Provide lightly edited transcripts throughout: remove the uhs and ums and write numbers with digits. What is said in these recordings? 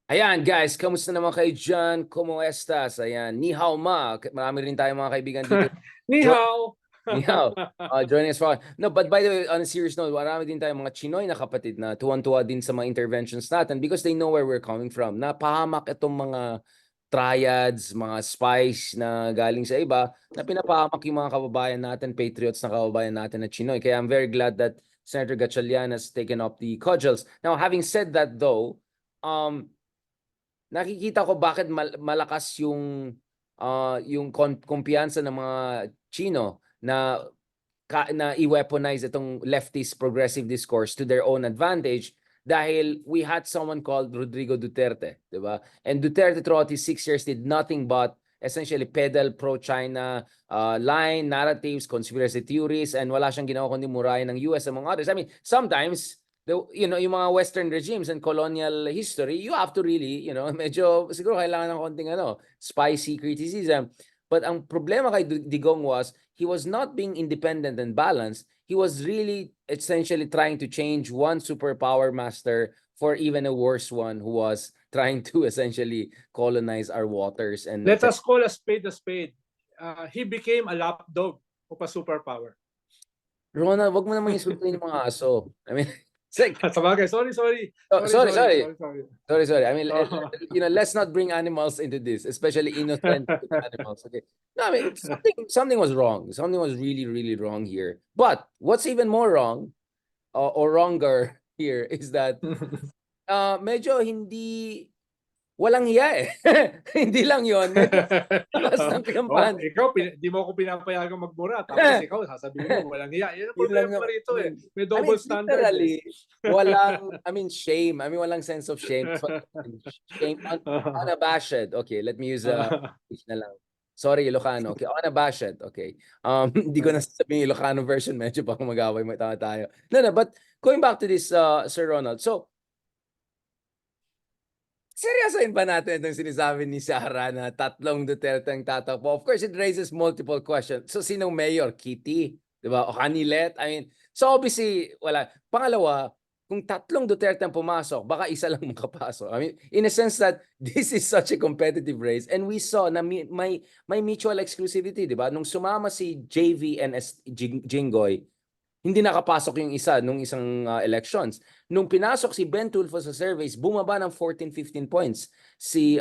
Ayan guys, kamusta naman kayo dyan? Como estas? Ayan, ni hao ma. Marami rin tayong mga kaibigan dito. Ni Join, hao. ni hao. Joining us for... No, but by the way, on a serious note, marami din tayong mga Chinoy na kapatid na tuwan-tuwa din sa mga interventions natin because they know where we're coming from. Napahamak itong mga triads, mga spies na galing sa iba, na pinapahamak yung mga kababayan natin, patriots na kababayan natin na Chinoy. Kaya I'm very glad that Senator Gatchalian has taken up the cudgels. Now, having said that though, nakikita ko bakit malakas yung kumpiyansa ng mga Chino na na i-weaponize itong leftist progressive discourse to their own advantage dahil we had someone called Rodrigo Duterte, di ba? And Duterte throughout his 6 years did nothing but essentially peddle pro-China line, narratives, conspiracy theories, and wala siyang ginawa kundi murahin ng US among others. I mean, sometimes yung mga Western regimes and colonial history, you have to really, medyo siguro kailangan ng konting spicy criticism. But ang problema kay Digong was, he was not being independent and balanced. He was really essentially trying to change one superpower master for even a worse one who was trying to essentially colonize our waters. And Let us call a spade a spade. He became a lapdog of a superpower. Ronald, wag mo naman insultuhin yung mga aso. I mean, sorry. I mean, let's not bring animals into this, especially innocent animals. Okay. No, I mean, something was wrong. Something was really, really wrong here. But what's even more wrong or wronger here is that medyo walang hiya eh. Hindi lang yon. Ikaw, di mo ako pinapayagang magmura. Tapos ikaw, sasabihin mo, walang hiya. Yan ang problema rito eh. May double standard. Literally, shame. Walang sense of shame. Shame, unabashed. Okay, let me use na lang. Sorry, Ilocano. Okay, unabashed. Okay. Hindi ko na sasabihin Ilocano version. Medyo baka mag-away tayo. No, but going back to this, Sir Ronald. So, seryosoin ba natin itong sinasabi ni Sara na 3 Duterte ang tatakbo? Of course, it raises multiple questions. So, sinong mayor? Kitty? Diba? O Hanilet? I mean, so obviously, wala. Pangalawa, kung 3 Duterte ang pumasok, baka isa lang makapasok. I mean, in a sense that this is such a competitive race and we saw na may mutual exclusivity, diba? Nung sumama si JV and Jinggoy, hindi nakapasok yung isa nung isang elections. Nung pinasok si Ben Tulfo sa surveys, bumaba ng 14-15 points si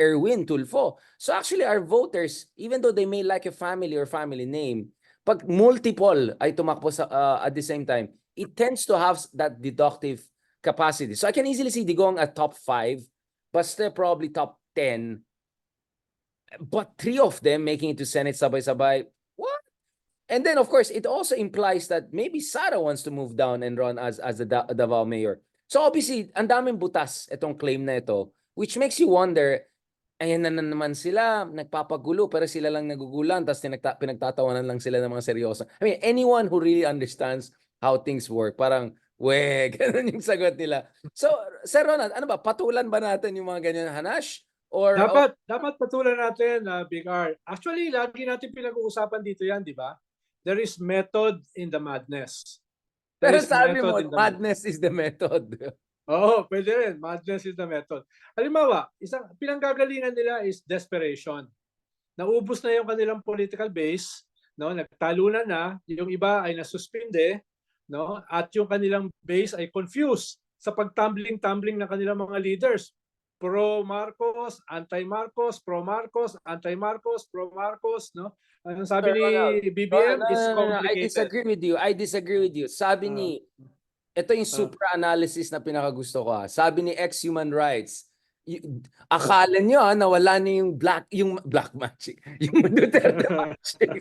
Erwin Tulfo. So actually our voters, even though they may like a family or family name, pag multiple ay tumakbo sa at the same time, it tends to have that deductive capacity. So I can easily see Digong at top 5, Baste probably top 10. But 3 of them making it to Senate sabay-sabay. What? And then, of course, it also implies that maybe Sara wants to move down and run as the Davao mayor. So obviously, ang daming butas itong claim na ito, which makes you wonder, ayan na naman sila, nagpapagulo, pero sila lang nagugulan, tapos pinagtatawanan lang sila ng mga seryoso. I mean, anyone who really understands how things work, parang, ganun yung sagot nila. So, Sir Ronald, ano ba, patulan ba natin yung mga ganyan hanash? Or, dapat patulan natin, Big R. Actually, lagi natin pinag-uusapan dito yan, di ba? There is method in the madness. Pero sabi mo, madness is the method. Oo, pwede rin. Madness is the method. Halimbawa, isang pinanggagalingan nila is desperation. Naubos na yung kanilang political base, no? Nagtalunan na, yung iba ay nasuspinde, no? At yung kanilang base ay confused sa pagtumbling-tumbling ng kanilang mga leaders. Pro-Marcos, anti-Marcos, pro-Marcos, anti-Marcos, pro-Marcos, no? Ang sabi ni BBM is complicated. I disagree with you. Sabi ito yung super analysis na pinakagusto ko. Sabi ni ex-Human Rights, akala nyo nawala na yung black magic. Yung Duterte magic.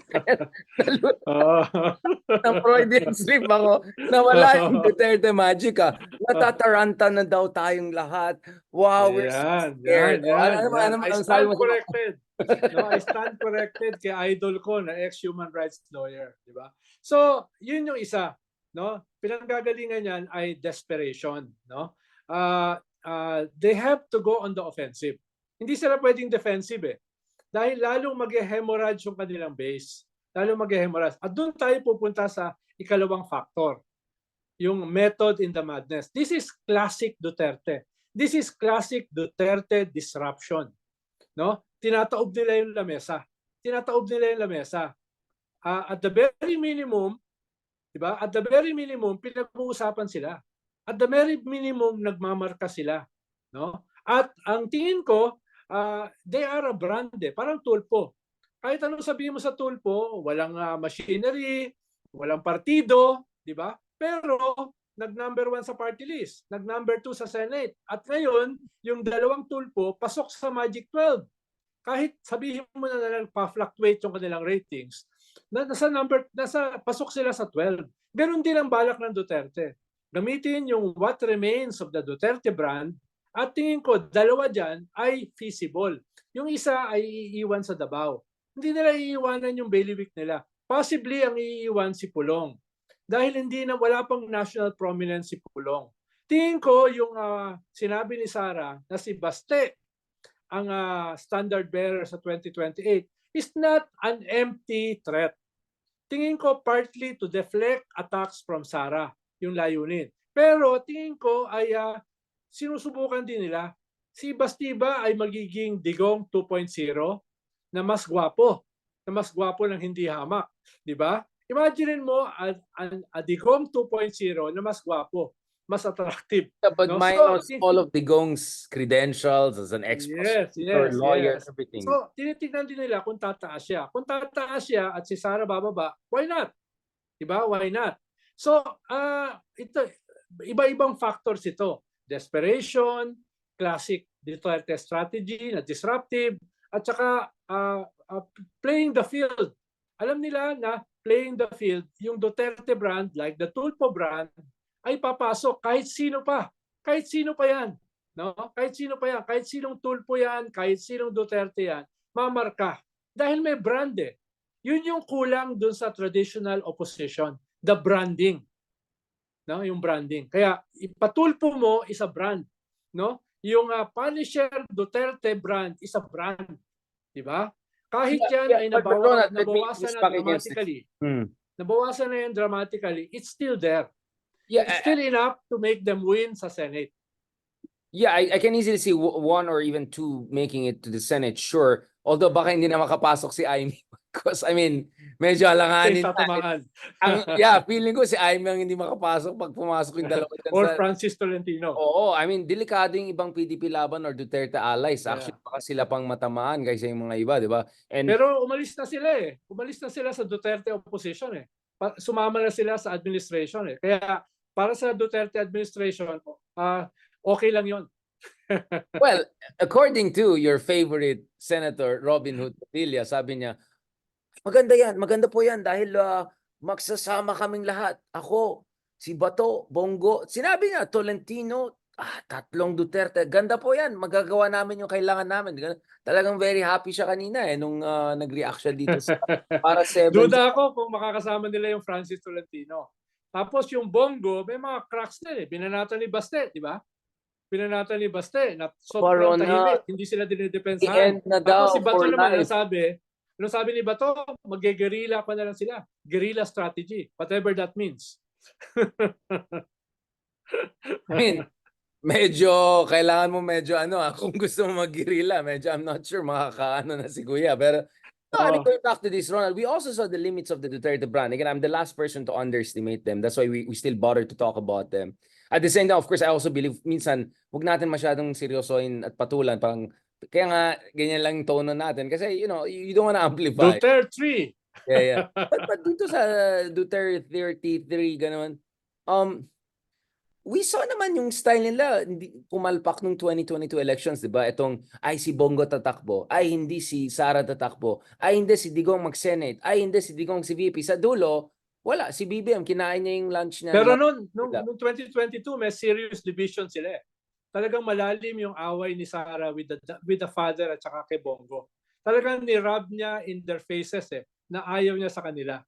Na-Freudian slip ako. Nawala yung Duterte magic. Natataranta na daw tayong lahat. Wow, we're so scared. I stand corrected. No, I stand corrected kay idol ko na ex-human rights lawyer, di ba? So, yun yung isa, no? Pinanggagalingan yan ay desperation, no? They have to go on the offensive. Hindi sila pwedeng defensive eh. Dahil lalong mag-hemorrhage yung kanilang base. Lalong mag-hemorrhage. At doon tayo pupunta sa ikalawang factor. Yung method in the madness. This is classic Duterte. This is classic Duterte disruption. No? Tinataob nila yung lamesa. Tinataob nila yung lamesa. At the very minimum, di ba? At the very minimum, pinag-uusapan sila. At the very minimum, nagmamarka sila. No? At ang tingin ko, they are a brand parang tulpo. Kahit anong sabihin mo sa tulpo, walang machinery, walang partido, di ba? Pero nag-number 1 sa party list, nag-number 2 sa Senate. At ngayon, yung dalawang tulpo, pasok sa Magic 12. Kahit sabihin mo na nagpa-fluctuate yung kanilang ratings, nasa pasok sila sa 12. Ganun din ang balak ng Duterte. Gamitin yung what remains of the Duterte brand at tingin ko dalawa dyan ay feasible. Yung isa ay iiwan sa Davao. Hindi nila iiwanan yung bailiwick nila. Possibly ang iiwan si Pulong. Dahil wala pang national prominence si Pulong. Tingin ko yung sinabi ni Sara na si Baste ang standard bearer sa 2028 is not an empty threat. Tingin ko partly to deflect attacks from Sara, yung layunin. Pero tingin ko ay sinusubukan din nila. Si Bastiba ay magiging Digong 2.0 na mas gwapo ng hindi hamak, di ba? Imagine mo a Digong 2.0 na mas gwapo, mas attractive. Yeah, but No? minus all of Digong's credentials as an expert, lawyer, yes. everything. So, tinitignan din nila kung tataas siya. Kung tataas siya at si Sara bababa, why not? Diba? Why not? So, ito, iba-ibang factors ito. Desperation, classic Duterte strategy na disruptive, at saka playing the field. Alam nila na playing the field, yung Duterte brand, like the Tulpo brand, ay papasok kahit sino pa. Kahit sino pa yan. No? Kahit sino pa yan. Kahit sinong Tulpo yan, kahit sinong Duterte yan, mamarka. Dahil may brand eh. Yun yung kulang dun sa traditional opposition. The branding. No? Yung branding. Kaya ipatulpo mo is a brand. No? Yung Punisher Duterte brand is a brand. Diba? Kahit yan ay nabawasan na dramatically. Nabawasan na yan dramatically, it's still there. Yeah, It's still enough to make them win sa Senate. Yeah, I can easily see one or even two making it to the Senate, sure. Although baka hindi na makapasok si Amy. Because, I mean, medyo alanganin na. Feeling ko si Amy ang hindi makapasok pag pumasok yung dalawa dyan Or Francis Tolentino. Oo, I mean, delikado yung ibang PDP laban or Duterte allies. Actually, baka sila pang matamaan kaysa yung mga iba, di ba? Pero umalis na sila eh. Umalis na sila sa Duterte opposition eh. Sumama na sila sa administration eh. Kaya para sa Duterte administration, okay lang yon. Well, according to your favorite Senator Robin Hood Padilla, sabi niya, maganda yan, maganda po yan dahil magsasama kaming lahat. Ako, si Bato, Bongo, sinabi niya, Tolentino, tatlong Duterte. Ganda po yan, magagawa namin yung kailangan namin. Talagang very happy siya kanina nung nag-react siya dito sa para 7. Duda ako kung makakasama nila yung Francis Tolentino. Tapos yung Bongo, may mga cracks na eh. Binanatan ni Baste, di ba? Binanatan ni Baste na sobrang tahimik, hindi sila dinidepensahan. Tapos si Bato naman nasabi, ano sabi ni Bato? Mag-guerrilla pa na lang sila. Guerrilla strategy, whatever that means. I mean, medyo, kailangan mo medyo kung gusto mo mag-guerrilla, medyo I'm not sure makakaano na si Kuya. Pero, I mean, going back to this, Ronald, we also saw the limits of the Duterte brand. Again, I'm the last person to underestimate them. That's why we still bother to talk about them. At the same time, of course, I also believe, minsan, huwag natin masyadong seryosoin at patulan. Parang, kaya nga, ganyan lang yung tono natin. Kasi, you know, you don't want to amplify. Duterte 3. Yeah. But dito sa Duterte 33, gano'n, we saw naman yung style nila, pumalpak nung 2022 elections, di ba? Itong, ay si Bongo tatakbo, ay hindi si Sara tatakbo, ay hindi si Digong mag-Senate, ay hindi si Digong si VP. Sa dulo, wala, si BBM, kinain niya yung lunch niya. Pero noong 2022, may serious division sila eh. Talagang malalim yung away ni Sara with the father at saka kay Bongo. Talagang ni-rub niya in their faces eh, na ayaw niya sa kanila.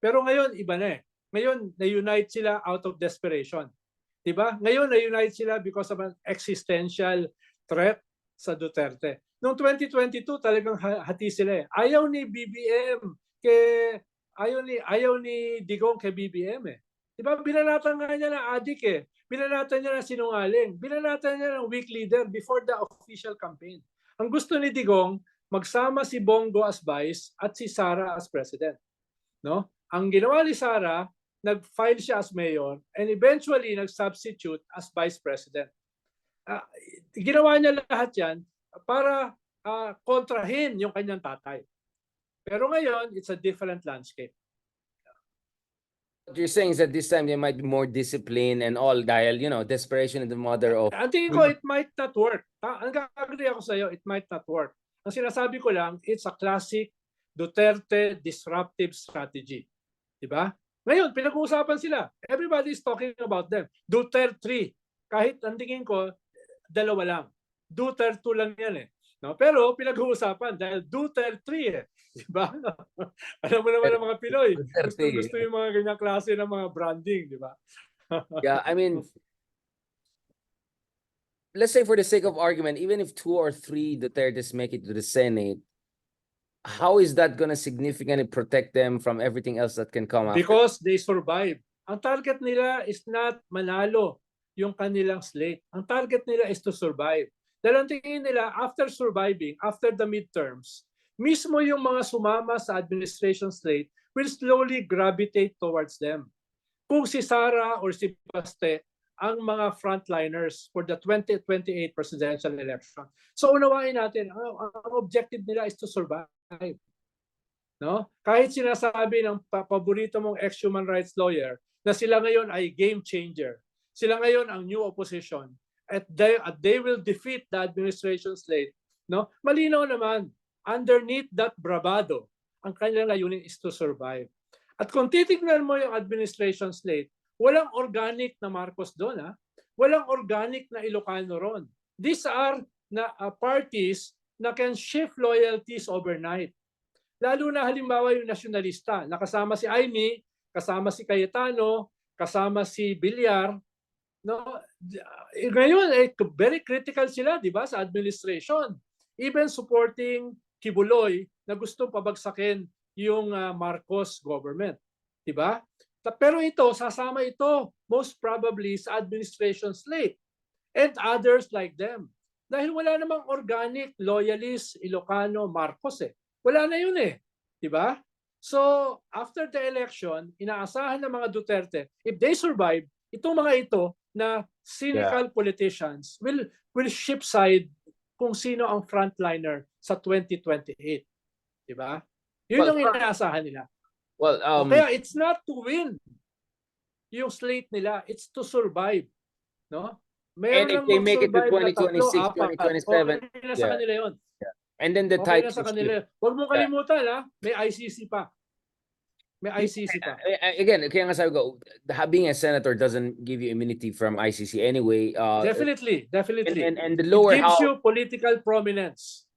Pero ngayon, iba na eh. Ngayon, na-unite sila out of desperation. Diba? Ngayon, na-unite sila because of an existential threat sa Duterte. Noong 2022, talagang hati sila eh. Ayaw ni BBM ayaw ni Digong kay BBM eh. Diba? Binanatan nga niya na adik eh. Binanatan niya ng sinungaling. Binanatan niya ng weak leader before the official campaign. Ang gusto ni Digong, magsama si Bongo as vice at si Sara as president. No? Ang ginawa ni Sara, nag-file siya as mayor and eventually nag-substitute as vice president. Ginawa niya lahat yan para kontrahin yung kanyang tatay. Pero ngayon, it's a different landscape. What you're saying is that this time they might be more disciplined and all dahil, desperation is the mother of... Ang tingin ko, it might not work. Ang agree ako sa iyo, it might not work. Ang sinasabi ko lang, it's a classic Duterte disruptive strategy. Diba? Ngayon, pinag-uusapan sila. Everybody is talking about them. Duterte 3. Kahit ang tingin ko, 2 lang. Duterte 2 lang yan eh. No? Pero pinag-uusapan dahil Duterte 3 eh. Diba? Alam mo naman ang mga Pinoy. Gusto yung mga ganyang klase ng mga branding. Diba? Yeah, I mean, let's say for the sake of argument, even if 2 or 3 Dutertes make it to the Senate, how is that going to significantly protect them from everything else that can come after? Because they survive. Ang target nila is not manalo yung kanilang slate. Ang target nila is to survive. Dahil ang tingin nila, after surviving, after the midterms, mismo yung mga sumama sa administration slate will slowly gravitate towards them. Kung si Sara or si Baste ang mga frontliners for the 2028 presidential election. So unawain natin, ang objective nila is to survive. No? Kahit sinasabi ng paborito mong ex-human rights lawyer na sila ngayon ay game changer. Sila ngayon ang new opposition at they will defeat the administration slate. No? Malinaw naman, underneath that bravado, ang kanilang layunin is to survive. At kung titignan mo yung administration slate, walang organic na Marcos doon. Walang organic na Ilocano ron. These are parties na can shift loyalties overnight. Lalo na halimbawa yung nasyonalista, nakasama si Aimee, kasama si Cayetano, kasama si Villar. No? Ngayon, very critical sila, di ba, sa administration. Even supporting Kibuloy na gusto pabagsakin yung Marcos government. Di ba? Pero ito, sasama ito most probably sa administration slate and others like them. Dahil wala namang organic loyalist Ilocano Marcos eh. Wala na yun eh. Di ba? So, after the election, inaasahan ng mga Duterte, if they survive, itong mga ito na cynical politicians will shift side kung sino ang frontliner sa 2028. Di ba? Yun yung inaasahan nila. Well, kaya it's not to win yung slate nila, it's to survive. No? And if they make it to 2026, 2027, okay na sa kanila yun. And then the okay na sa kanila. Huwag mo kalimutan, may ICC pa. May ICC pa. Again, kaya nga sabi ko, being a senator doesn't give you immunity from ICC anyway. Definitely. And the lower house, it gives house, you political prominence.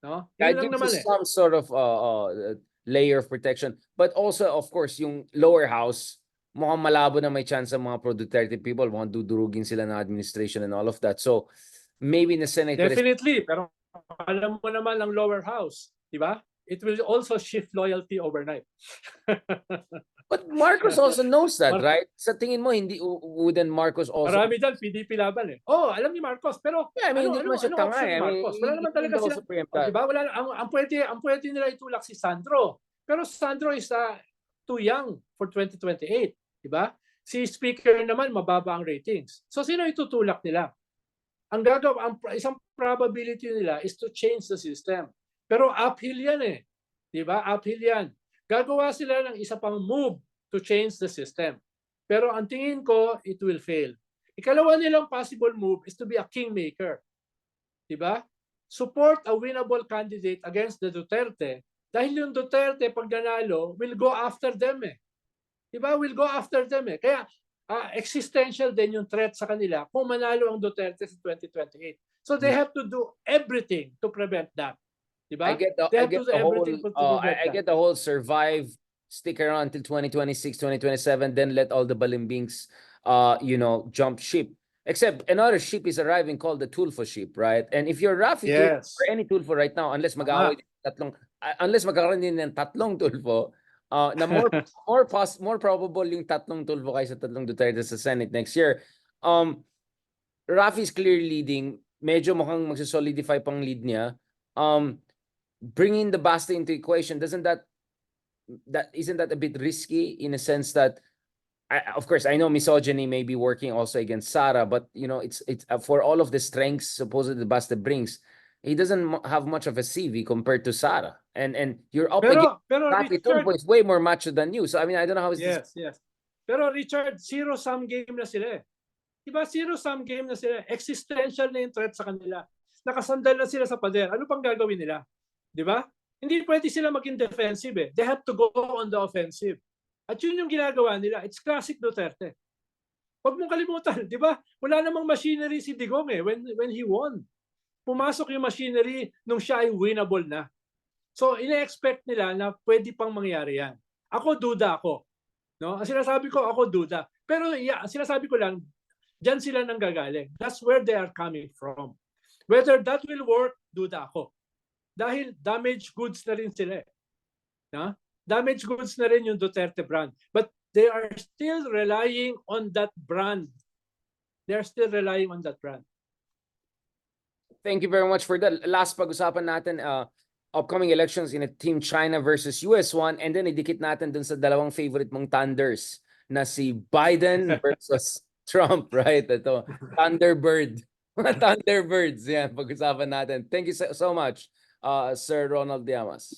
No? It gives you some sort of layer of protection. But also, of course, yung lower house, mukhang malabo na may chance ang mga pro-Duterte people, mukhang dudurugin sila ng administration and all of that. So, maybe in the Senate... Definitely, pero alam mo naman ang lower house, di ba? It will also shift loyalty overnight. But Marcos also knows that, right? Sa tingin mo, wouldn't Marcos also... Marami dyan, PDP laban eh. Oh, alam ni Marcos, pero yeah, I mean, hindi naman siya tanga eh. Wala naman talaga sila. Diba? Ang pwede nila itulak si Sandro. Pero Sandro is too young for 2028. Diba? Si Speaker naman, mababa ang ratings. So, sino itutulak nila? Ang isang probability nila is to change the system. Pero uphill yan eh. Diba? Uphill yan. Gagawa sila ng isa pang move to change the system. Pero ang tingin ko, it will fail. Ikalawa nilang possible move is to be a kingmaker. Diba? Support a winnable candidate against the Duterte. Dahil yung Duterte, pag nanalo, will go after them eh. Diba? Will go after them eh. Kaya existential din yung threat sa kanila kung manalo ang Duterte sa 2028. So they have to do everything to prevent that. Diba? I get the whole survive, stick around until 2026, 2027, then let all the balimbings, jump ship. Except another ship is arriving called the Tulfo ship, right? And if you're Rafi yes. or any Tulfo right now, unless magkakaroon din ng tatlong Tulfo, na more probable yung tatlong Tulfo kaysa tatlong Duterte sa Senate next year. Rafi's clear leading. Medyo mukhang magsisolidify pang lead niya. Bringing the Basta into equation, isn't that a bit risky in a sense that, of course, I know misogyny may be working also against Sara, but it's for all of the strengths supposedly Basta brings, he doesn't have much of a CV compared to Sara, and you're up against Pero Rafi Richard, Tulfo is way more macho than you. So I mean, I don't know how is this. yes. Pero Richard, zero-sum game na sila eh. Diba, zero-sum game na sila. Existential na yung threat sa kanila. Nakasandal na sila sa pader. Ano pang gagawin nila? Diba? Hindi pwede sila maging defensive eh. They have to go on the offensive. At yun yung ginagawa nila. It's classic Duterte. Huwag mong kalimutan, di ba? Wala namang machinery si Digong eh when he won. Pumasok yung machinery nung siya ay winnable na. So, ina-expect nila na pwede pang mangyari yan. Ako, duda ako. No? Ang sinasabi ko, ako duda. Pero yeah, sinasabi ko lang, dyan sila nang gagaling. That's where they are coming from. Whether that will work, duda ako. Dahil damaged goods na rin sila. No? Damaged goods na rin yung Duterte brand. But they are still relying on that brand. They are still relying on that brand. Thank you very much for that. Last pag-usapan natin, upcoming elections in a Team China versus US1, and then idikit natin dun sa dalawang favorite mong Thunders na si Biden versus Trump, right? Ito, Thunderbird. Mga Thunderbirds, yan, pag-usapan natin. Thank you so much, Sir Ronald Llamas.